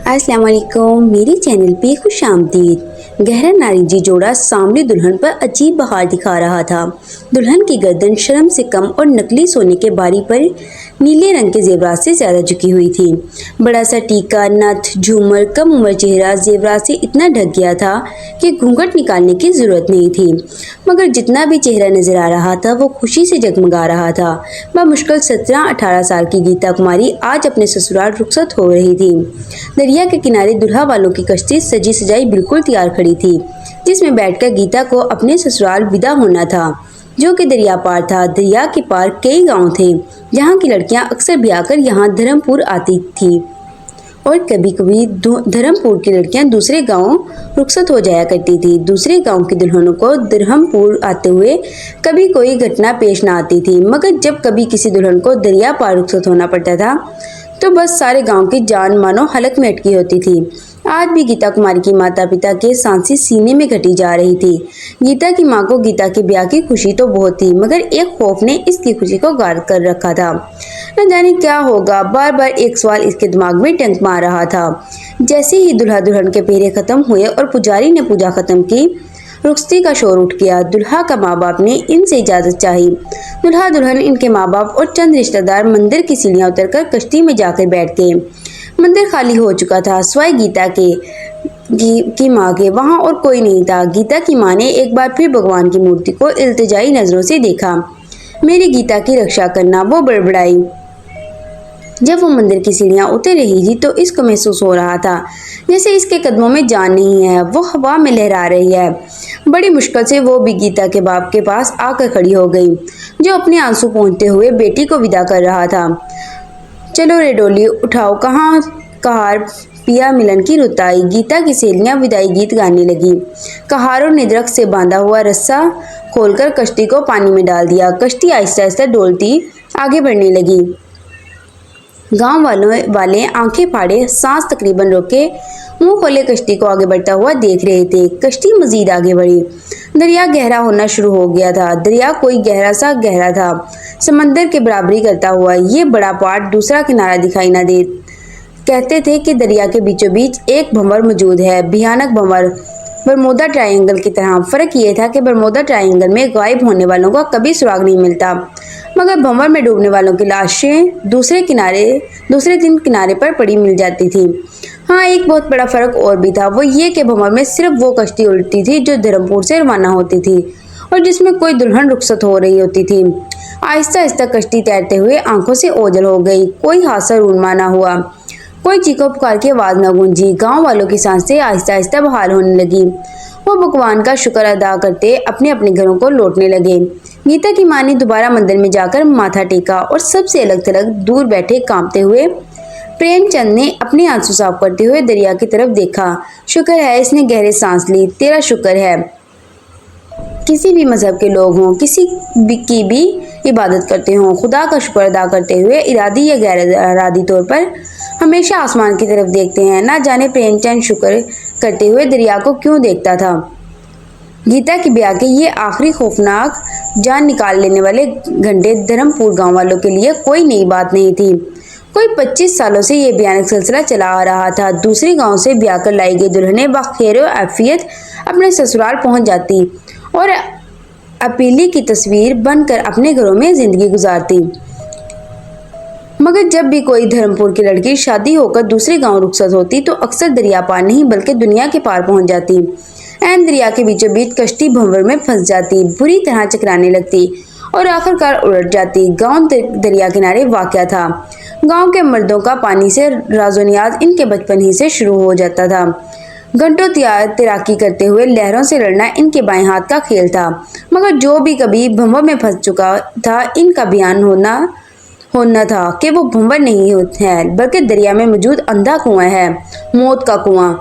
अस्सलाम वालेकुम। मेरे चैनल पे खुश आमदीद। गहरा नारंगी जोड़ा सामने दुल्हन पर अजीब बहार दिखा रहा था। दुल्हन की गर्दन शर्म से कम और नकली सोने के बारी पर नीले रंग के जेवरात से ज़्यादा झुकी हुई थी। बड़ा सा टीका, नथ, झूमर, कम उम्र चेहरा जेवरात से इतना ढक गया था कि घूंघट निकालने की ज़रूरत नहीं थी। मगर जितना भी चेहरा नजर आ रहा था वो खुशी से जगमगा रहा था। मुश्किल 17-18 साल की गीता कुमारी आज अपने ससुराल रुखसत हो रही थी। दरिया के किनारे दुल्हा वालों की कश्ती सजी सजाई बिल्कुल तैयार खड़ी थी, जिसमें बैठकर गीता को अपने ससुराल विदा होना था, जो कि दरिया पार था। दरिया के पार कई गांव थे, जहां की लड़कियां अक्सर ब्याह कर यहाँ धर्मपुर आती थी और कभी कभी धर्मपुर की लड़कियां दूसरे गांव रुखसत हो जाया करती थी। दूसरे गांव की दुल्हनों को धर्मपुर आते हुए कभी कोई घटना पेश न आती थी, मगर जब कभी किसी दुल्हन को दरिया पार रुखसत होना पड़ता था तो बस सारे गांव की जान मानो हलक में अटकी होती थी। आज भी गीता कुमारी की माता पिता के सांसें सीने में घटी जा रही थी। गीता की माँ को गीता के ब्याह की खुशी तो बहुत थी, मगर एक खौफ ने इसकी खुशी को गार कर रखा था। न जाने क्या होगा, बार बार एक सवाल इसके दिमाग में टंक मार रहा था। जैसे ही दुल्हा दुल्हन के फेरे खत्म हुए और पुजारी ने पूजा खत्म की, रुखसती का शोर उठ गया। दुल्हा का माँ बाप ने इनसे इजाजत चाही। दुल्हा दुल्हन, इनके माँ बाप और चंद रिश्तेदार मंदिर की सीढ़ियां उतरकर कश्ती में जाकर बैठ गए। मंदिर खाली हो चुका था, सिवाय गीता की माँ के वहाँ और कोई नहीं था। गीता की माँ ने एक बार फिर भगवान की मूर्ति को इल्तिजाई नजरों से देखा। मेरी गीता की रक्षा करना, वो बड़बड़ाई। जब वो मंदिर की सीढ़ियां उतर रही थी तो इसको महसूस हो रहा था जैसे इसके कदमों में जान नहीं है, वो हवा में लहरा रही है। बड़ी मुश्किल से वो भी गीता के बाप के पास आकर खड़ी हो गई, जो अपने आंसू पोंछते हुए बेटी को विदा कर रहा था। चलो रे डोली उठाओ, कहाँ कहार पिया मिलन की रुताई। गीता की सहेलियां विदाई गीत गाने लगी। कहारों ने दरख्त से बांधा हुआ रस्सा खोलकर कश्ती को पानी में डाल दिया। कश्ती आहिस्ता आहिस्ता डोलती आगे बढ़ने लगी। गांव वाले आंखें फाड़े, सांस तकरीबन रोके, मुंह खोले कश्ती को आगे बढ़ता हुआ देख रहे थे। कश्ती मजीद आगे बढ़ी। दरिया गहरा होना शुरू हो गया था। दरिया कोई गहरा था, समंदर के बराबरी करता हुआ। ये बड़ा पाट दूसरा किनारा दिखाई न दे। कहते थे कि दरिया के बीचों बीच एक भंवर मौजूद है, भयानक भंवर, बरमूदा ट्रायंगल की तरह। फर्क ये था कि बरमूदा ट्रायंगल में गायब होने वालों का कभी सुराग नहीं मिलता, मगर भंवर में डूबने वालों की लाशें दूसरे दिन किनारे पर पड़ी मिल जाती थी। हाँ, एक बहुत बड़ा फर्क और भी था, वो ये कि भंवर में सिर्फ वो कश्ती उल्टी थी जो धर्मपुर से रवाना होती थी और जिसमें कोई दुल्हन रुखसत हो रही होती थी। आहिस्ता आहिस्ता कश्ती तैरते हुए आंखों से ओझल हो गई। कोई हादसा रूनमा ना हुआ, कोई चीखो पुकार की आवाज न गूंजी। गांव वालों की सांसें आहिस्ता आहिस्ता बहाल होने लगी। वो भगवान का शुक्र अदा करते अपने अपने घरों को लौटने लगे। गीता की माँ ने दोबारा मंदिर में जाकर माथा टेका और सबसे अलग थलग दूर बैठे कांपते हुए प्रेमचंद ने अपने आंसू साफ करते हुए दरिया की तरफ देखा। शुक्र है इसने गहरे सांस ली, तेरा शुक्र है। किसी भी मजहब के लोग हों, किसी की भी इबादत करते हों, खुदा का शुक्र अदा करते हुए इरादी या गैर इरादी तौर पर हमेशा आसमान की तरफ देखते हैं। ना जाने प्रेमचंद शुक्र करते हुए दरिया को क्यों देखता था। गीता के ब्याह के ये आखिरी खौफनाक जान निकाल लेने वाले घंटे धर्मपुर गांव वालों के लिए कोई नई बात नहीं थी। कोई 25 सालों से ये भयानक सिलसिला चला आ रहा था। दूसरे गांव से ब्याह कर लाई गई दुल्हनें बखैर आफियत अपने ससुराल पहुंच जाती और अपीली की तस्वीर बनकर अपने घरों में जिंदगी गुजारती। मगर जब भी कोई धर्मपुर की लड़की शादी होकर दूसरे गांव रुखसत होती तो अक्सर दरिया पार नहीं बल्कि दुनिया के पार पहुंच जाती। ऐन दरिया के बीचों बीच कश्ती भंवर में फंस जाती, बुरी तरह चकराने लगती और आखिरकार उलट जाती। गांव दरिया किनारे वाक़या था। गांव के मर्दों का पानी से राजोनियाज इनके बचपन ही से शुरू हो जाता था। घंटों तैराकी करते हुए लहरों से लड़ना इनके बाएं हाथ का खेल था। मगर जो भी कभी भंवर में फंस चुका था, इनका बयान होना था कि वो भंवर नहीं है बल्कि दरिया में मौजूद अंधा कुआं है, मौत का कुआं।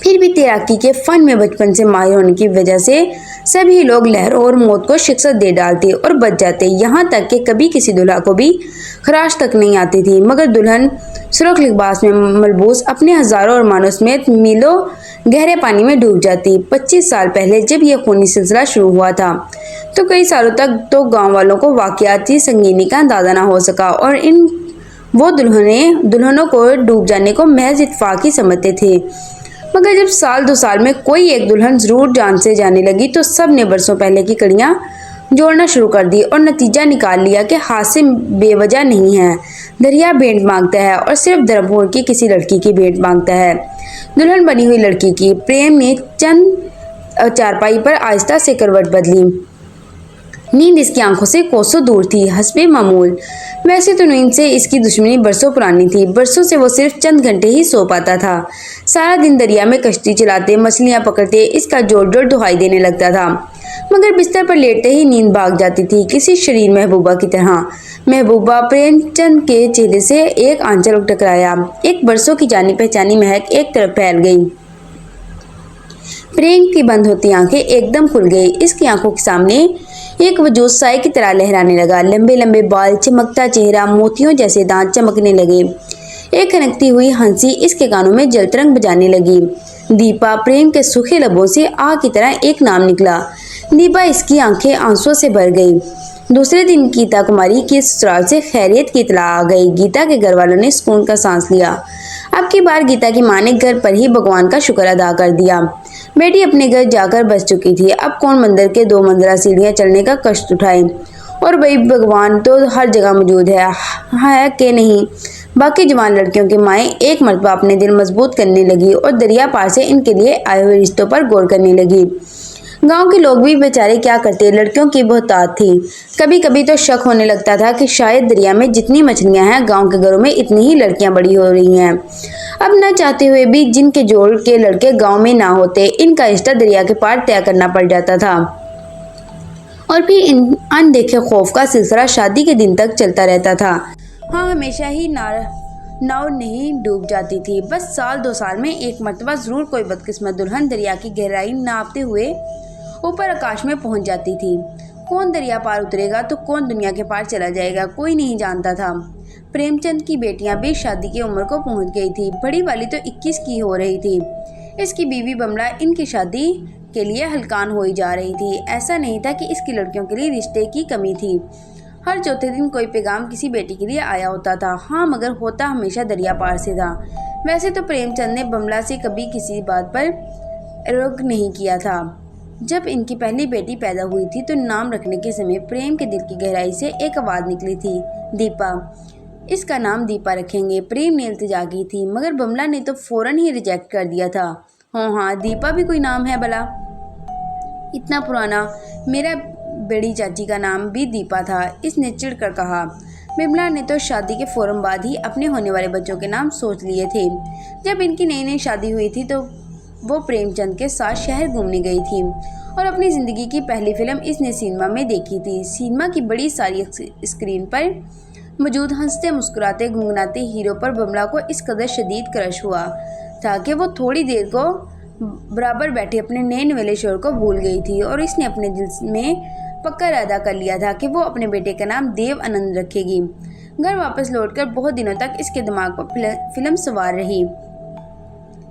फिर भी तैराकी के फन में बचपन से माहिर होने की वजह से सभी लोग लहरों और मौत को शिकस्त दे डालते और बच जाते। यहाँ तक कि कभी किसी दुल्हा को भी खराश तक नहीं आती थी। मगर दुल्हन सुरख लिबास में मलबूस अपने हजारों अरमानों समेत मीलों गहरे पानी में डूब जाती। 25 साल पहले जब यह खूनी सिलसिला शुरू हुआ था तो कई सालों तक तो गांव वालों को वाकयाती संगीनी का अंदाजा न हो सका और वो दुल्हनों को डूब जाने को महज इत्तेफाक समझते थे। मगर जब साल 2 साल में कोई एक दुल्हन जरूर जान से जाने लगी तो सब ने बरसों पहले की कड़ियाँ जोड़ना शुरू कर दी और नतीजा निकाल लिया कि हादसे बेवजह नहीं है। दरिया भेंट मांगता है और सिर्फ धर्मपुर की किसी लड़की की भेंट मांगता है, दुल्हन बनी हुई लड़की की। प्रेम ने चंद चारपाई पर आहिस्ता से करवट बदली। नींद इसकी आंखों से कोसों दूर थी। हस्बे मामूल वैसे तो नींद से इसकी दुश्मनी बरसों पुरानी थी। बरसों से वो सिर्फ चंद घंटे ही सो पाता था। सारा दिन दरिया में कश्ती चलाते, मछलियां पकड़ते इसका जोर जोर दुहाई देने लगता था। मगर बिस्तर पर लेटते ही नींद भाग जाती थी, किसी शरीर महबूबा की तरह। महबूबा प्रेमचंद के चेहरे से एक आंचल टकराया। एक बरसों की जानी पहचानी महक एक तरफ फैल गई। प्रेम की बंद होती आंखें एकदम खुल गई। इसकी आंखों के सामने एक वजूद साए की तरह लहराने लगा। लंबे लंबे बाल, चमकता चेहरा, मोतियों जैसे दांत चमकने लगे। एक खनकती हुई हंसी इसके कानों में जलतरंग बजाने लगी। दीपा। प्रेम के सूखे लबों से आह की तरह एक नाम निकला। दीपा। इसकी आंखें आंसुओं से भर गई। दूसरे दिन गीता कुमारी की ससुराल से खैरियत की इतला आ गई। गीता के घर वालों ने सुकून का सांस लिया। अब की बार गीता की मां ने घर पर ही भगवान का शुक्र अदा कर दिया। बेटी अपने घर जाकर बस चुकी थी। अब कौन मंदिर के 2 मंजिला सीढ़ियां चढ़ने का कष्ट उठाए। और भाई भगवान तो हर जगह मौजूद है कि नहीं। बाकी जवान लड़कियों की माएँ एक मर्तबा अपने दिल मजबूत करने लगी और दरिया पार से इनके लिए आए हुए रिश्तों पर गौर करने लगी। गांव के लोग भी बेचारे क्या करते, लड़कियों की बहुतायत थी। कभी कभी तो शक होने लगता था कि शायद दरिया में जितनी मछलियां हैं, गांव के घरों में इतनी ही लड़कियां बड़ी हो रही हैं। अब न चाहते हुए भी जिनके जोड़ के लड़के गांव में ना होते, इनका रिश्ता दरिया के पार तय करना पड़ जाता था। और फिर इन अनदेखे खौफ का सिलसिला शादी के दिन तक चलता रहता था। हाँ, हमेशा ही नाव नहीं डूब जाती थी। बस साल 2 साल में एक मर्तबा जरूर कोई बदकिस्मत दुल्हन दरिया की गहराई नापते हुए ऊपर आकाश में पहुंच जाती थी। कौन दरिया पार उतरेगा तो कौन दुनिया के पार चला जाएगा, कोई नहीं जानता था। प्रेमचंद की बेटियां भी शादी की उम्र को पहुंच गई थी। बड़ी वाली तो 21 की हो रही थी। इसकी बीवी बमला इनकी शादी के लिए हलकान हो ही जा रही थी। ऐसा नहीं था कि इसकी लड़कियों के लिए रिश्ते की कमी थी। हर चौथे दिन कोई पैगाम किसी बेटी के लिए आया होता था। हाँ, मगर होता हमेशा दरिया पार से था। वैसे तो प्रेमचंद ने बमला से कभी किसी बात पर रोक नहीं किया था। जब इनकी पहली बेटी पैदा हुई थी तो नाम रखने के समय प्रेम के दिल की गहराई से एक आवाज़ निकली थी, दीपा। इसका नाम दीपा रखेंगे। प्रेम ने इल्तिजा की थी, मगर बमला ने तो फौरन ही रिजेक्ट कर दिया था। हाँ, दीपा भी कोई नाम है भला? इतना पुराना। मेरा बड़ी चाची का नाम भी दीपा था, इसने चिढ़कर कहा। बिमला ने तो शादी के फौरन बाद ही अपने होने वाले बच्चों के नाम सोच लिए थे। जब इनकी नई नई शादी हुई थी तो वो प्रेमचंद के साथ शहर घूमने गई थी और अपनी ज़िंदगी की पहली फिल्म इसने सिनेमा में देखी थी। सिनेमा की बड़ी सारी स्क्रीन पर मौजूद हंसते मुस्कुराते गुनगुनाते हीरो पर बमला को इस कदर शदीद क्रश हुआ था कि वो थोड़ी देर को बराबर बैठे अपने नए नवेले शोर को भूल गई थी और इसने अपने दिल में पक्का इरादा कर लिया था कि वो अपने बेटे का नाम देव आनंद रखेगी। घर वापस लौटकर बहुत दिनों तक इसके दिमाग पर फिल्म सवार रही।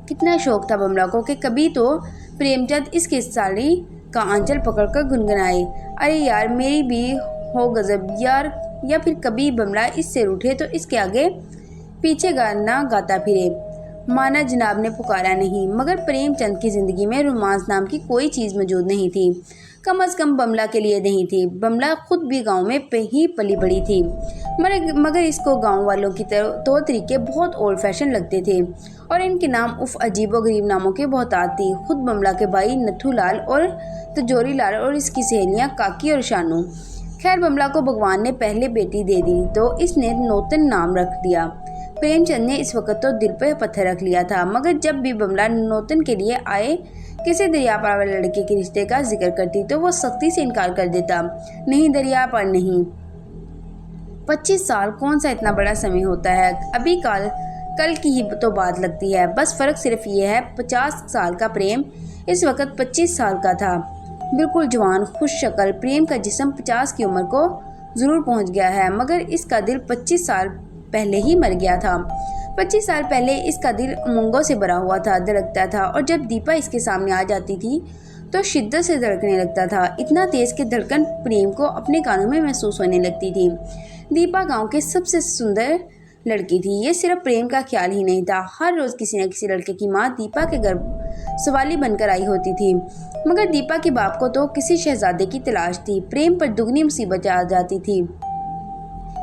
कितना शौक था बमला को कि कभी तो प्रेमचंद इसकी साड़ी का आंचल पकड़कर गुनगुनाए, अरे यार मेरी भी हो गजब यार। या फिर कभी बमला इससे रूठे तो इसके आगे पीछे गाना गाता फिरे। माना जनाब ने पुकारा नहीं, मगर प्रेमचंद की ज़िंदगी में रोमांस नाम की कोई चीज़ मौजूद नहीं थी। कम अज़ कम बमला के लिए नहीं थी। बमला खुद भी गांव में ही पली बड़ी थी, मगर इसको गांव वालों की तौर तरीके बहुत ओल्ड फैशन लगते थे और इनके नाम अजीबो गरीब नामों के बहुतात थी। खुद बमला के भाई नथू लाल और तिजोरी लाल और इसकी सहेलियाँ काकी और शानू। खैर, बमला को भगवान ने पहले बेटी दे दी तो इसने नूतन नाम रख दिया। प्रेमचंद ने इस वक्त तो दिल पर पत्थर रख लिया था, मगर जब भी बमला नूतन के लिए आए किसी दरिया पार वाले लड़के के रिश्ते का जिक्र करती तो वो सख्ती से इनकार कर देता। नहीं, दरिया पार नहीं। 25 साल कौन सा इतना बड़ा समय होता है? अभी कल की ही तो बात लगती है। बस फ़र्क सिर्फ ये है, 50 साल का प्रेम इस वक्त 25 साल का था। बिल्कुल जवान, खुश शक्ल। प्रेम का जिस्म 50 की उम्र को ज़रूर पहुंच गया है, मगर इसका दिल 25 साल पहले ही मर गया था। 25 साल पहले इसका दिल उमंगों से भरा हुआ था, धड़कता था और जब दीपा इसके सामने आ जाती थी तो शिद्दत से धड़कने लगता था। इतना तेज़ कि धड़कन प्रेम को अपने कानों में महसूस होने लगती थी। दीपा गांव के सबसे सुंदर लड़की थी। ये सिर्फ प्रेम का ख्याल ही नहीं था, हर रोज़ किसी न किसी लड़के की माँ दीपा के घर सवाली बनकर आई होती थी। मगर दीपा के बाप को तो किसी शहजादे की तलाश थी। प्रेम पर दुगनी मुसीबत आ जाती थी।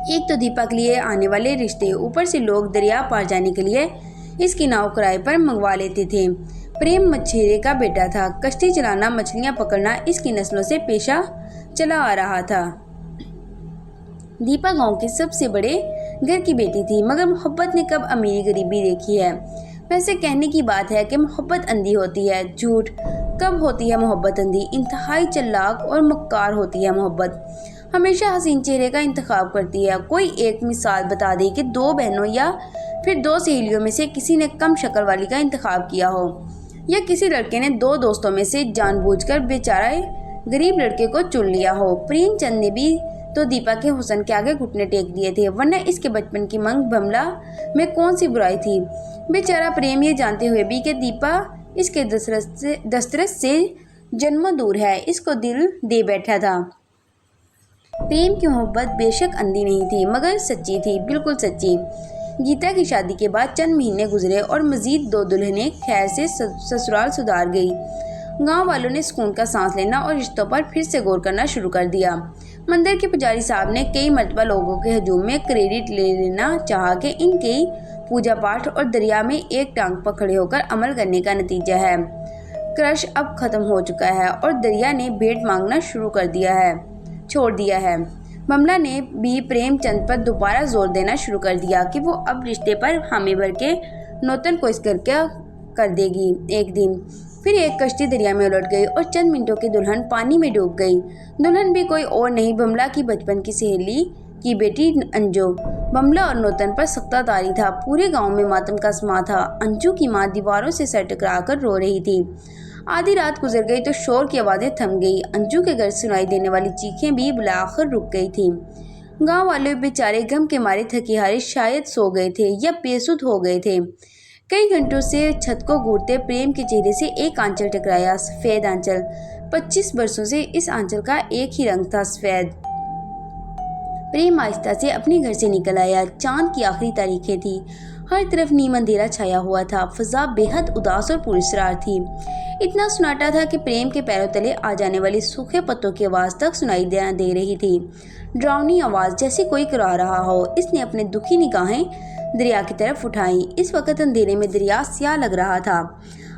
एक तो दीपा के लिए आने वाले रिश्ते, ऊपर से लोग दरिया पार जाने के लिए इसकी नाव किराए पर मंगवा लेते थे। प्रेम मछेरे का बेटा था। कश्ती चलाना, मछलियां पकड़ना इसकी नस्लों से पेशा चला आ रहा था। दीपा गांव के सबसे बड़े घर की बेटी थी, मगर मोहब्बत ने कब अमीरी गरीबी देखी है। वैसे कहने की बात है कि मोहब्बत अंधी होती है। झूठ कब होती है मोहब्बत अंधी? इंतहाई चालाक और मक्कार होती है मोहब्बत। हमेशा हसीन चेहरे का इंतखाब करती है। कोई एक मिसाल बता दे कि दो बहनों या फिर दो सहेलियों में से किसी ने कम शक्ल वाली का इंतखाब किया हो, या किसी लड़के ने दो दोस्तों में से जानबूझकर बेचारे गरीब लड़के को चुन लिया हो। प्रेमचंद ने भी तो दीपा के हुस्न के आगे घुटने टेक दिए थे, वरना इसके बचपन की मंग बमला में कौन सी बुराई थी। बेचारा प्रेम ये जानते हुए भी कि दीपा इसके दस्तरस से जन्मों दूर है, इसको दिल दे बैठा था। प्रेम की मोहब्बत बेशक अंधी नहीं थी, मगर सच्ची थी, बिल्कुल सच्ची। गीता की शादी के बाद चंद महीने गुजरे और मजीद दो दुल्हनें खैर से ससुराल सुधार गई। गांव वालों ने सुकून का सांस लेना और रिश्तों पर फिर से गौर करना शुरू कर दिया। मंदिर के पुजारी साहब ने कई मरतबा लोगों के हजूम में क्रेडिट ले लेना चाहा कि इनके पूजा पाठ और दरिया में एक टांग पर खड़े होकर अमल करने का नतीजा है। क्रश अब खत्म हो चुका है और दरिया ने भेंट मांगना छोड़ दिया है। बमला ने भी प्रेमचंद पर दोबारा जोर देना शुरू कर दिया कि वो अब रिश्ते पर हामी भर के नौतन को इस करके कर देगी। एक दिन फिर एक कश्ती दरिया में उलट गई और चंद मिनटों की दुल्हन पानी में डूब गई। दुल्हन भी कोई और नहीं, बमला की बचपन की सहेली की बेटी अंजू। बमला और नौतन पर सख्ता तारी था। पूरे गांव में मातम का समा था। अंजू की माँ दीवारों से सर टकरा कर रो रही थी। आधी रात गुजर गई तो शोर की आवाज़ें थम गई। अंजू के घर सुनाई देने वाली चीखें भी बुलाकर रुक गई थी। गांव वाले बेचारे गम के मारे थके हारे शायद सो गए थे या बेसुध हो गए थे। कई घंटों से छत को घूरते प्रेम के चेहरे से एक आंचल टकराया, सफ़ेद आंचल। 25 बरसों से इस आंचल का एक ही रंग था, सफ़ेद। प्रेम आहिस्ता से अपने घर से निकल आया। चांद की आखिरी तारीखें थी। हर तरफ नीम अंधेरा छाया हुआ था। फिजा बेहद उदास और पुरस्कार थी। इतना सन्नाटा था कि प्रेम के पैरों तले आ जाने वाली सूखे पत्तों की आवाज़ तक सुनाई दे रही थी। डरावनी आवाज़, जैसे कोई करा रहा हो। इसने अपने दुखी निगाहें दरिया की तरफ उठाई। इस वक्त अंधेरे में दरिया स्याह लग रहा था।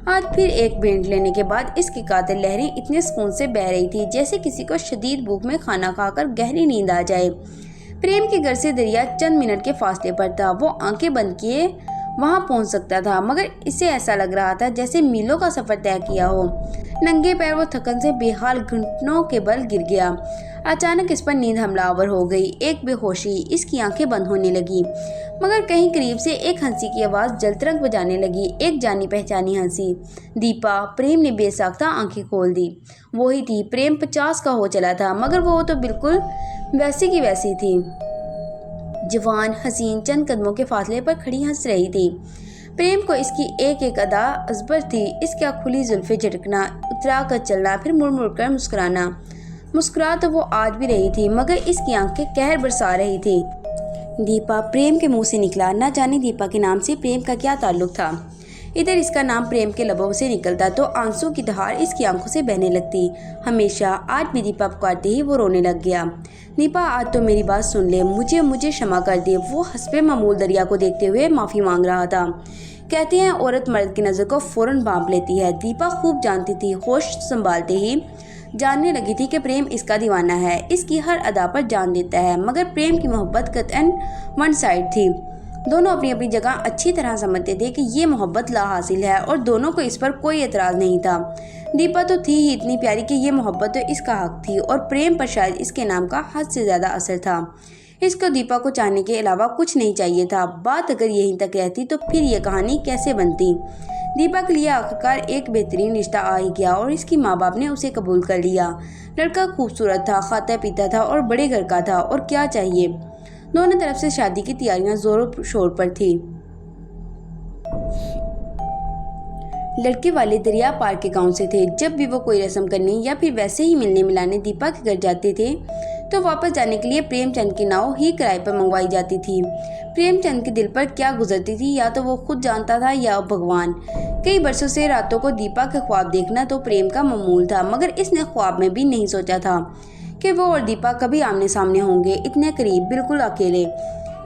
आज फिर एक भेंट लेने के बाद इसकी कातिल लहरें इतने सुकून से बह रही थी जैसे किसी को शदीद भूख में खाना खाकर गहरी नींद आ जाए। प्रेम के घर से दरिया चंद मिनट के फासले पर था। वो आंखें बंद किए वहां पहुंच सकता था, मगर इसे ऐसा लग रहा था जैसे मीलों का सफर तय किया हो। नंगे पैर वो थकन से बेहाल घुटनों के बल गिर गया। अचानक इस पर नींद हमलावर हो गई। एक बेहोशी, इसकी आंखें बंद होने लगी। मगर कहीं करीब से एक हंसी की आवाज़ जलतरंग बजाने लगी, एक जानी पहचानी हंसी। दीपा। प्रेम ने बेसाख्ता आंखें खोल दी। वही थी। प्रेम 50 का हो चला था, मगर वो तो बिल्कुल वैसी की वैसी थी। जवान, हसीन, चंद कदमों के फासले पर खड़ी हंस रही थी। प्रेम को इसकी एक एक अदा अजबर थी। इसका खुली जुल्फे झटकना, उतरा कर चलना, फिर मुड़ मुड़ कर मुस्कुराना। मुस्कुरा तो वो आज भी रही थी, मगर इसकी आंखें कहर बरसा रही थी। दीपा प्रेम के मुंह से निकला। न जाने दीपा के नाम से प्रेम का क्या ताल्लुक था। इधर इसका नाम प्रेम के लबों से निकलता तो आंसू की धार इसकी आंखों से बहने लगती। हमेशा आज भी दीपा पुकारते ही वो रोने लग गया। दीपा, आज तो मेरी बात सुन ले, मुझे क्षमा कर दे। वो हस्बे मामूल दरिया को देखते हुए माफ़ी मांग रहा था। कहते हैं औरत मर्द की नज़र को फ़ौरन भांप लेती है। दीपा खूब जानती थी। होश संभालते ही जानने लगी थी कि प्रेम इसका दीवाना है, इसकी हर अदा पर जान देता है। मगर प्रेम की मोहब्बत कतई वन साइड थी। दोनों अपनी अपनी जगह अच्छी तरह समझते थे कि ये मोहब्बत ला हासिल है और दोनों को इस पर कोई एतराज़ नहीं था। दीपा तो थी ही इतनी प्यारी कि ये मोहब्बत तो इसका हक थी और प्रेम पर शायद इसके नाम का हद से ज़्यादा असर था। इसको दीपा को चाहने के अलावा कुछ नहीं चाहिए था। बात अगर यहीं तक रहती तो फिर ये कहानी कैसे बनती। दीपा के लिए आखिरकार एक बेहतरीन रिश्ता आ ही गया और इसकी माँ बाप ने उसे कबूल कर लिया। लड़का खूबसूरत था, खाता पीता था और बड़े घर का था, और क्या चाहिए। दोनों तरफ से शादी की तैयारियां जोरों शोर पर थी। लड़के वाले दरिया पार के गांव से थे। जब भी वो कोई रस्म करने या फिर वैसे ही मिलने मिलाने दीपा के घर जाते थे तो वापस जाने के लिए प्रेमचंद की नाव ही किराए पर मंगवाई जाती थी। प्रेमचंद के दिल पर क्या गुजरती थी या तो वो खुद जानता था या भगवान। कई बरसों से रातों को दीपा के ख्वाब देखना तो प्रेम का मामूल था, मगर इसने ख्वाब में भी नहीं सोचा था कि वो और दीपा कभी आमने सामने होंगे, इतने करीब, बिल्कुल अकेले।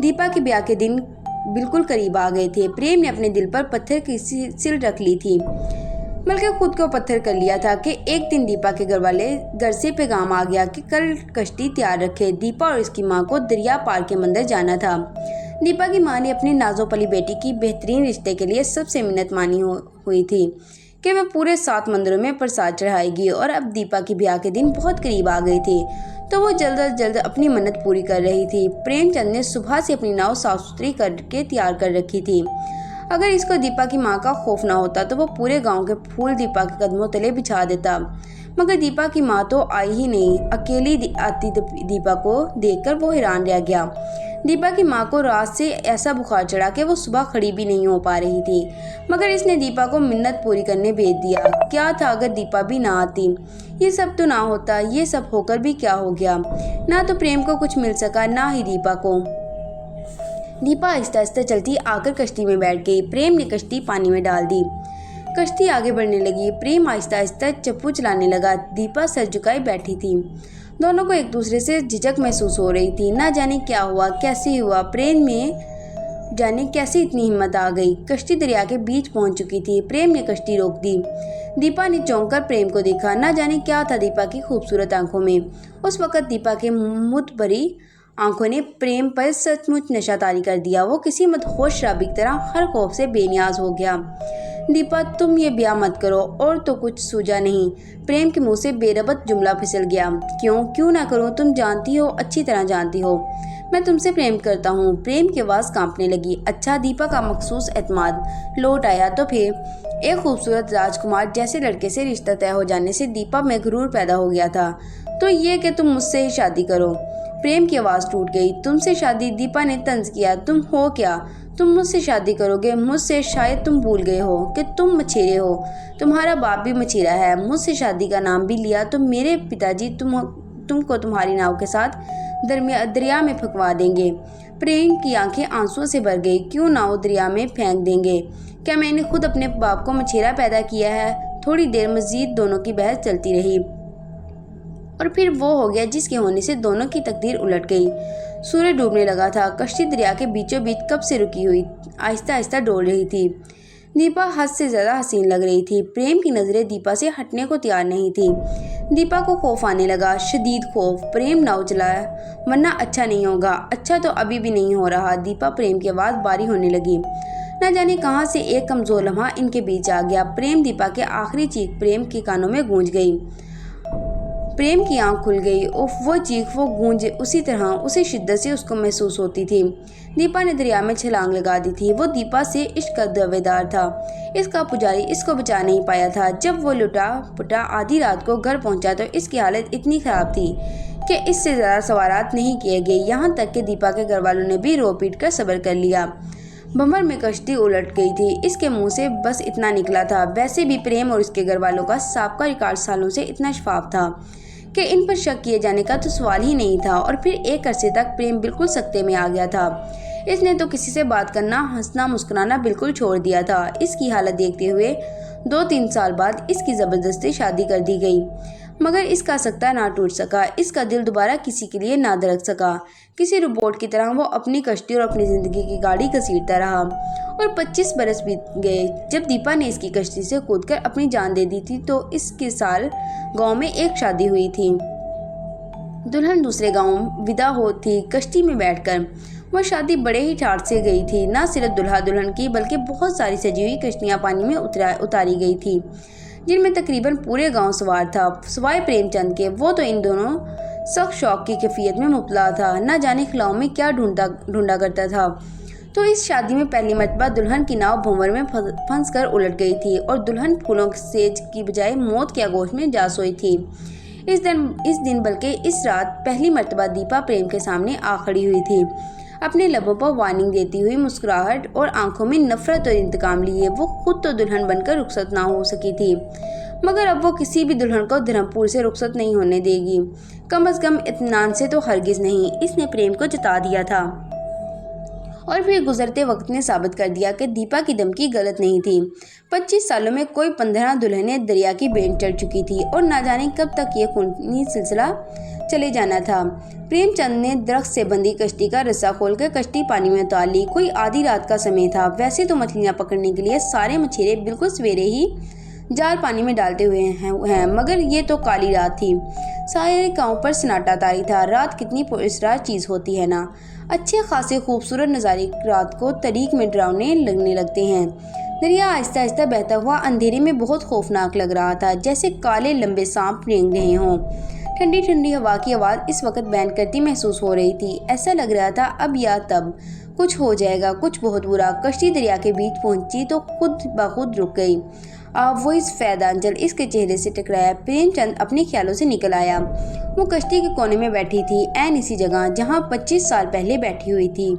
दीपा के ब्याह के दिन बिल्कुल करीब आ गए थे। प्रेम ने अपने दिल पर पत्थर की सिल रख ली थी, बल्कि खुद को पत्थर कर लिया था कि एक दिन दीपा के घर वाले घर से पैगाम आ गया कि कल कश्ती तैयार रखे। दीपा और उसकी माँ को दरिया पार के मंदिर जाना था। दीपा की माँ ने अपनी नाजो पली बेटी की बेहतरीन रिश्ते के लिए सबसे मिन्नत मानी हुई थी कि वह पूरे 7 मंदिरों में प्रसाद चढ़ाएगी। और अब दीपा की ब्याह के दिन बहुत करीब आ गए थे, तो वो जल्द अज जल्द अपनी मन्नत पूरी कर रही थी। प्रेमचंद ने सुबह से अपनी नाव साफ सुथरी करके तैयार कर रखी थी। अगर इसको दीपा की माँ का खौफ ना होता तो वो पूरे गांव के फूल दीपा के कदमों तले बिछा देता, मगर दीपा की माँ तो आई ही नहीं। अकेली आती दीपा को देखकर वो हैरान रह गया। दीपा की माँ को रात से ऐसा बुखार चढ़ा कि वो सुबह खड़ी भी नहीं हो पा रही थी, मगर इसने दीपा को मिन्नत पूरी करने भेज दिया। क्या था अगर दीपा भी ना आती, ये सब तो ना होता। ये सब होकर भी क्या हो गया, ना तो प्रेम को कुछ मिल सका, ना ही दीपा को। दीपा आहिस्ता आहिस्ता चलती आकर कश्ती में बैठ गई। प्रेम ने कश्ती पानी में डाल दी। कश्ती आगे बढ़ने लगी। प्रेम आहिस्ता आहिस्ता चप्पू चलाने लगा। दीपा सर झुकाए बैठी थी। दोनों को एक दूसरे से झिझक महसूस हो रही थी। ना जाने क्या हुआ, कैसे हुआ, प्रेम में जाने कैसे इतनी हिम्मत आ गई। कश्ती दरिया के बीच पहुंच चुकी थी। प्रेम ने कश्ती रोक दी। दीपा ने चौंक कर प्रेम को देखा। ना जाने क्या था दीपा की खूबसूरत आंखों में। उस वक्त दीपा के मुत भरी आंखों ने प्रेम पर सचमुच नशा तारी कर दिया। वो किसी मदहोश शराबी की तरह हर खौफ से बेनियाज हो गया। दीपा, तुम ये ब्याह मत करो। और तो कुछ सूझा नहीं। प्रेम के मुंह से बेरबत जुमला फिसल गया। क्यों ना करूं, तुम जानती हो, अच्छी तरह जानती हो, मैं तुमसे प्रेम करता हूँ। प्रेम की आवाज़ कांपने लगी। अच्छा, दीपा का मखसूस एतमाद लौट आया। तो फिर एक खूबसूरत राजकुमार जैसे लड़के से रिश्ता तय हो जाने से दीपा में गुरूर पैदा हो गया था। तो ये कि तुम मुझसे ही शादी करो। प्रेम की आवाज़ टूट गई। तुमसे शादी? दीपा ने तंज किया। तुम हो क्या? तुम मुझसे शादी करोगे? मुझसे? शायद तुम भूल गए हो कि तुम मछेरे हो। तुम्हारा बाप भी मछेरा है। मुझसे शादी का नाम भी लिया तो मेरे पिताजी तुमको तुम्हारी नाव के साथ दरिया में फंकवा देंगे। प्रेम की आंखें आंसुओं से भर गई। क्यों नाव दरिया में फेंक देंगे? क्या मैंने खुद अपने बाप को मछेरा पैदा किया है? थोड़ी देर मजीद दोनों की बहस चलती रही और फिर वो हो गया जिसके होने से दोनों की तकदीर उलट गई। सूरज डूबने लगा था। कश्ती दरिया के बीचों बीच कब से रुकी हुई आहिस्ता आहिस्ता डोल रही थी। दीपा हद से ज़्यादा हसीन लग रही थी। प्रेम की नज़रें दीपा से हटने को तैयार नहीं थी। दीपा को खौफ आने लगा, शदीद खौफ। प्रेम नाव चलाया, वरना अच्छा नहीं होगा। अच्छा तो अभी भी नहीं हो रहा। दीपा, प्रेम की आवाज़ बारी होने लगी। न जाने कहाँ से एक कमज़ोर लम्हा इनके बीच आ गया। प्रेम, दीपा के आखिरी चीख प्रेम के कानों में गूंज गई। प्रेम की आंख खुल गई। उफ, वो चीख, वो गूंज उसी तरह, उसी शिद्दत से उसको महसूस होती थी। दीपा ने दरिया में छलांग लगा दी थी। वो दीपा से इश्क का दावेदार था। इसका पुजारी इसको बचा नहीं पाया था। जब वो लुटा पुटा आधी रात को घर पहुंचा तो इसकी हालत इतनी खराब थी कि इससे ज़्यादा सवारात नहीं किए गए। यहाँ तक कि दीपा के घर वालों ने भी रो पीट कर सब्र कर लिया। भंवर में कश्ती उलट गई थी। इसके मुंह से बस इतना निकला था। वैसे भी प्रेम और उसके घर वालों का साबका रिकॉर्ड सालों से इतना शफाफ था कि इन पर शक किए जाने का तो सवाल ही नहीं था। और फिर एक अरसे तक प्रेम बिल्कुल सकते में आ गया था। इसने तो किसी से बात करना, हंसना, मुस्कुराना बिल्कुल छोड़ दिया था। इसकी हालत देखते हुए 2-3 साल बाद इसकी ज़बरदस्ती शादी कर दी गई, मगर इसका सख्ता ना टूट सका। इसका दिल दोबारा किसी के लिए ना धड़क सका। किसी रोबोट की तरह वो अपनी कश्ती और अपनी ज़िंदगी की गाड़ी घसीटता रहा। और 25 बरस बीत गए। जब दीपा ने इसकी कश्ती से कूदकर अपनी जान दे दी थी तो इसके साल गांव में एक शादी हुई थी। दुल्हन दूसरे गांव विदा हो थी कश्ती में बैठकर। वह शादी बड़े ही ठाठ से गई थी। न सिर्फ दुल्हा दुल्हन की बल्कि बहुत सारी सजी हुई कश्तियाँ पानी में उतारी गई थी, जिनमें तकरीबन पूरे गांव सवार था, सिवाय प्रेमचंद के। वो तो इन दोनों सख्त शौक की कैफियत में मुब्तला था। न जाने खिलाओं में क्या ढूंढा करता था। तो इस शादी में पहली मर्तबा दुल्हन की नाव भंवर में फंस कर उलट गई थी और दुल्हन फूलों के सेज की बजाय मौत के आगोश में जा सोई थी। इस दिन बल्कि इस रात पहली मर्तबा दीपा प्रेम के सामने आ खड़ी हुई थी, अपने लबों पर वार्निंग देती हुई मुस्कुराहट और आंखों में नफरत और इंतकाम लिए। वो खुद तो दुल्हन बनकर रुखसत ना हो सकी थी, मगर अब वो किसी भी दुल्हन को धर्मपुर से रुखसत नहीं होने देगी, कम से कम इत्मीनान से तो हरगिज नहीं। इसने प्रेम को जता दिया था और फिर गुजरते वक्त ने साबित कर दिया कि दीपा की धमकी गलत नहीं थी। 25 सालों में कोई 15 दुल्हनें दरिया की बेंट चढ़ चुकी थी और ना जाने कब तक ये खूनी सिलसिला चले जाना था। प्रेमचंद ने दरख्त से बंधी कश्ती का रस्सा खोलकर कश्ती पानी में उतार ली। कोई आधी रात का समय था। वैसे तो मछलियां पकड़ने के लिए सारे मछेरे बिल्कुल सवेरे ही जाल पानी में डालते हुए हैं, मगर ये तो काली रात थी। सारे गांव पर सन्नाटा तारी था। रात कितनी पुरस्कार चीज होती है ना। अच्छे खासे खूबसूरत नज़ारे रात को तारीक में डरावने लगने लगते हैं। दरिया आहिस्ता आहिस्ता बहता हुआ अंधेरे में बहुत खौफनाक लग रहा था, जैसे काले लंबे सांप रेंग रहे हों। ठंडी ठंडी हवा की आवाज़ इस वक्त बैन करती महसूस हो रही थी। ऐसा लग रहा था अब या तब कुछ हो जाएगा, कुछ बहुत बुरा। कश्ती दरिया के बीच पहुंची तो खुद ब खुद रुक गई। वो इस फैदांचल इसके चेहरे से टकराया। प्रेमचंद अपने ख्यालों से निकल आया। वो कश्ती के कोने में बैठी थी, ऐन इसी जगह जहां 25 साल पहले बैठी हुई थी।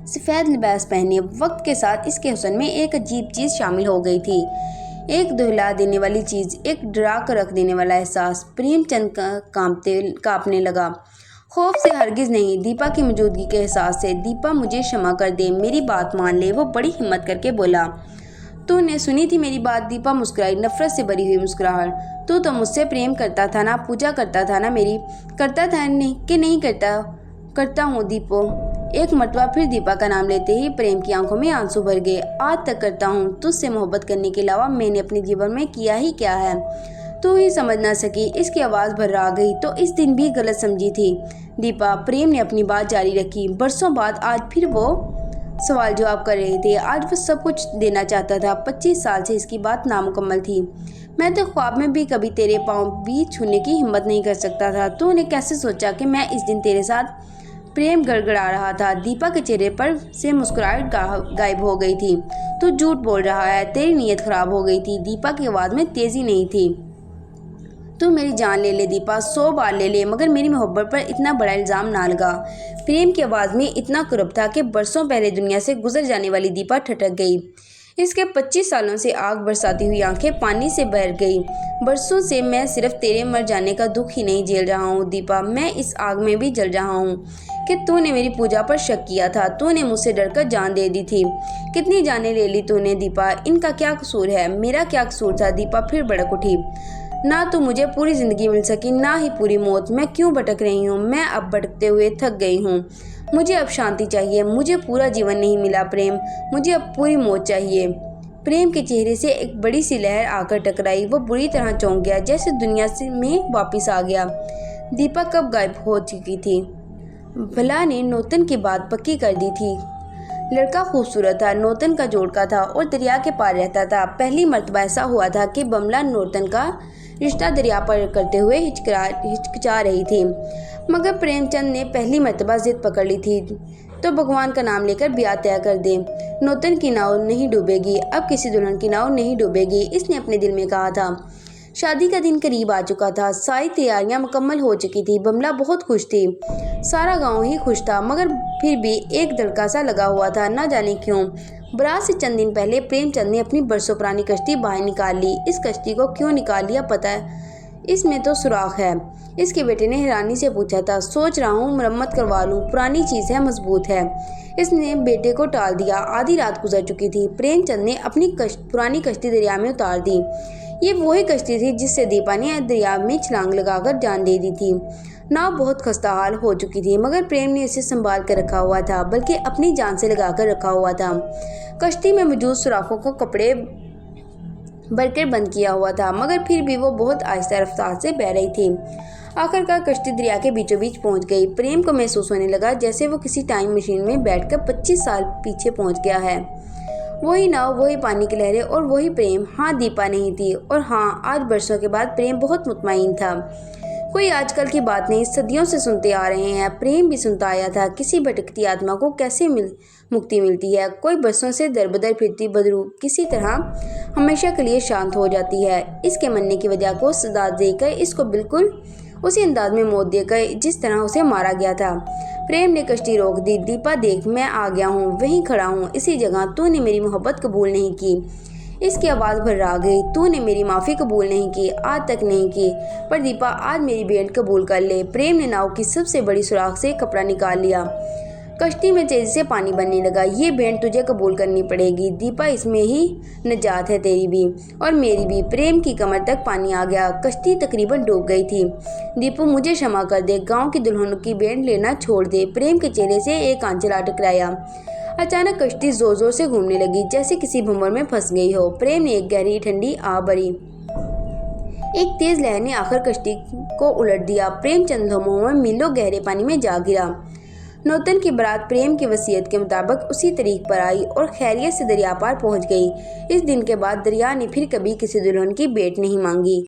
सफ़ेद लिबास पहने वक्त के साथ इसके हुस्न में एक अजीब चीज़ शामिल हो गई थी, एक दुहला देने वाली चीज़, एक डरा कर रख देने वाला एहसास। प्रेमचंद कांपने लगा, खौफ से हरगिज नहीं, दीपा की मौजूदगी के एहसास से। दीपा मुझे क्षमा कर दे, मेरी बात मान ले, वो बड़ी हिम्मत करके बोला। तूने सुनी थी मेरी बात? दीपा मुस्कुराई, नफरत से भरी हुई मुस्कुराहट। तू तो मुझसे प्रेम करता था ना, पूजा करता था ना मेरी? करता था नहीं कि नहीं करता? करता हूँ दीपो। एक मरतबा फिर दीपा का नाम लेते ही प्रेम की आंखों में आंसू भर गए। आज तक करता हूँ। तुझसे मोहब्बत करने के अलावा मैंने अपने जीवन में किया ही क्या है, तू ही समझ ना सकी। इसकी आवाज़ भर्रा गई। तो इस दिन भी गलत समझी थी दीपा। प्रेम ने अपनी बात जारी रखी। बरसों बाद आज फिर वो सवाल जवाब कर रहे थे। आज वो सब कुछ देना चाहता था। 25 साल से इसकी बात नामुकम्मल थी। मैं तो ख्वाब में भी कभी तेरे पाँव भी छूने की हिम्मत नहीं कर सकता था। तूने कैसे सोचा कि मैं इस दिन तेरे साथ प्रेम गड़गड़ा रहा था? दीपा के चेहरे पर से मुस्कुराहट गायब हो गई थी। तू झूठ बोल रहा है, तेरी नीयत खराब हो गई थी। दीपा की आवाज़ में तेजी नहीं थी। तू मेरी जान ले ले दीपा, 100 बार ले ले, मगर मेरी मोहब्बत पर इतना बड़ा इल्ज़ाम ना लगा। प्रेम की आवाज़ में इतना कुर्ब था कि बरसों पहले दुनिया से गुजर जाने वाली दीपा ठटक गई। इसके 25 सालों से आग बरसाती हुई आंखें पानी से भर गई। बरसों से मैं सिर्फ तेरे मर जाने का दुख ही नहीं झेल रहा हूँ दीपा, मैं इस आग में भी जल रहा हूँ कि तूने मेरी पूजा पर शक किया था। तूने मुझसे डरकर जान दे दी थी। कितनी जानें ले ली तूने दीपा, इनका क्या कसूर है? मेरा क्या कसूर था? दीपा फिर भड़क उठी। ना तो मुझे पूरी ज़िंदगी मिल सकी, ना ही पूरी मौत। मैं क्यों भटक रही हूँ? मैं अब भटकते हुए थक गई हूँ। मुझे अब शांति चाहिए। मुझे पूरा जीवन नहीं मिला प्रेम, मुझे अब पूरी मौत चाहिए। प्रेम के चेहरे से एक बड़ी सी लहर आकर टकराई। वो बुरी तरह चौंक गया, जैसे दुनिया से में वापस आ गया। दीपा कब गायब हो चुकी थी? भला ने नौतन की बात पक्की कर दी थी। लड़का खूबसूरत था, नौतन का जोड़का था और दरिया के पार रहता था। पहली मर्तबा ऐसा हुआ था कि बमला नौतन का रिश्ता दरिया पर करते हुए हिचकिचा रही थी, मगर प्रेमचंद ने पहली मर्तबा जिद पकड़ ली थी तो भगवान का नाम लेकर ब्याह तय कर दे। नौतन की नाव नहीं डूबेगी, अब किसी दुल्हन की नाव नहीं डूबेगी, इसने अपने दिल में कहा था। शादी का दिन करीब आ चुका था। सारी तैयारियां मुकम्मल हो चुकी थी। बमला बहुत खुश थी, सारा गांव ही खुश था, मगर फिर भी एक धड़का सा लगा हुआ था, ना जाने क्यों। बारात से चंद दिन पहले प्रेमचंद ने अपनी बरसों पुरानी कश्ती बाहर निकाल ली। इस कश्ती को क्यों निकाल लिया पता है? इसमें तो सुराख है। इसके बेटे ने हैरानी से पूछा था। सोच रहा हूँ मरम्मत करवा लूँ, पुरानी चीज़ है, मजबूत है। इसने बेटे को टाल दिया। आधी रात गुजर चुकी थी। प्रेमचंद ने अपनी पुरानी कश्ती दरिया में उतार दी। ये वही कश्ती थी जिससे दीपा ने दरिया में छलांग लगाकर जान दे दी थी। नाव बहुत खस्ता हाल हो चुकी थी, मगर प्रेम ने इसे संभाल कर रखा हुआ था, बल्कि अपनी जान से लगाकर रखा हुआ था। कश्ती में मौजूद सुराखों को कपड़े भरकर बंद किया हुआ था, मगर फिर भी वो बहुत आहिस्ता रफ्तार से बह रही थी। आखिरकार कश्ती दरिया के बीचों बीच पहुंच गई। प्रेम को महसूस होने लगा जैसे वो किसी टाइम मशीन में बैठकर 25 साल पीछे पहुंच गया है। वही नाव, वही पानी की लहरें और वही प्रेम। हाँ, दीपा नहीं थी, और हाँ, आज बरसों के बाद प्रेम बहुत मुतमईन था। कोई आजकल की बात नहीं, सदियों से सुनते आ रहे हैं। प्रेम भी सुनता आया था। किसी भटकती आत्मा को कैसे मुक्ति मिलती है? कोई बरसों से दरबदर फिरती बदरू किसी तरह हमेशा के लिए शांत हो जाती है। इसके मरने की वजह को सजा देकर इसको बिल्कुल उसी अंदाज में मौत देकर जिस तरह उसे मारा गया था। प्रेम ने कश्ती रोक दी। दीपा देख, मैं आ गया हूँ, वहीं खड़ा हूँ, इसी जगह। तूने मेरी मोहब्बत कबूल नहीं की। इसकी आवाज़ भर्रा गई। तूने मेरी माफ़ी कबूल नहीं की, आज तक नहीं की, पर दीपा आज मेरी भेंट कबूल कर ले। प्रेम ने नाव की सबसे बड़ी सुराख से कपड़ा निकाल लिया। कश्ती में तेजी से पानी बनने लगा। ये भेंट तुझे कबूल करनी पड़ेगी दीपा, इसमें ही निजात है तेरी भी और मेरी भी। प्रेम की कमर तक पानी आ गया। कश्ती तकरीबन डूब गई थी। दीपू मुझे क्षमा कर दे, गांव की दुल्हनों की भेंट लेना छोड़ दे। प्रेम के चेहरे से एक आंचल आ टकराया। अचानक कश्ती जोर जोर से घूमने लगी, जैसे किसी भंवर में फंस गई हो। प्रेम ने एक गहरी ठंडी आह भरी। एक तेज लहर ने आखिर कश्ती को उलट दिया। प्रेम चंद लम्हों में मीलों गहरे पानी में जा गिरा। नौतन की बारात प्रेम की वसीयत के मुताबिक उसी तारीख पर आई और खैरियत से दरिया पार पहुंच गई। इस दिन के बाद दरिया ने फिर कभी किसी दुल्हन की भेंट नहीं मांगी।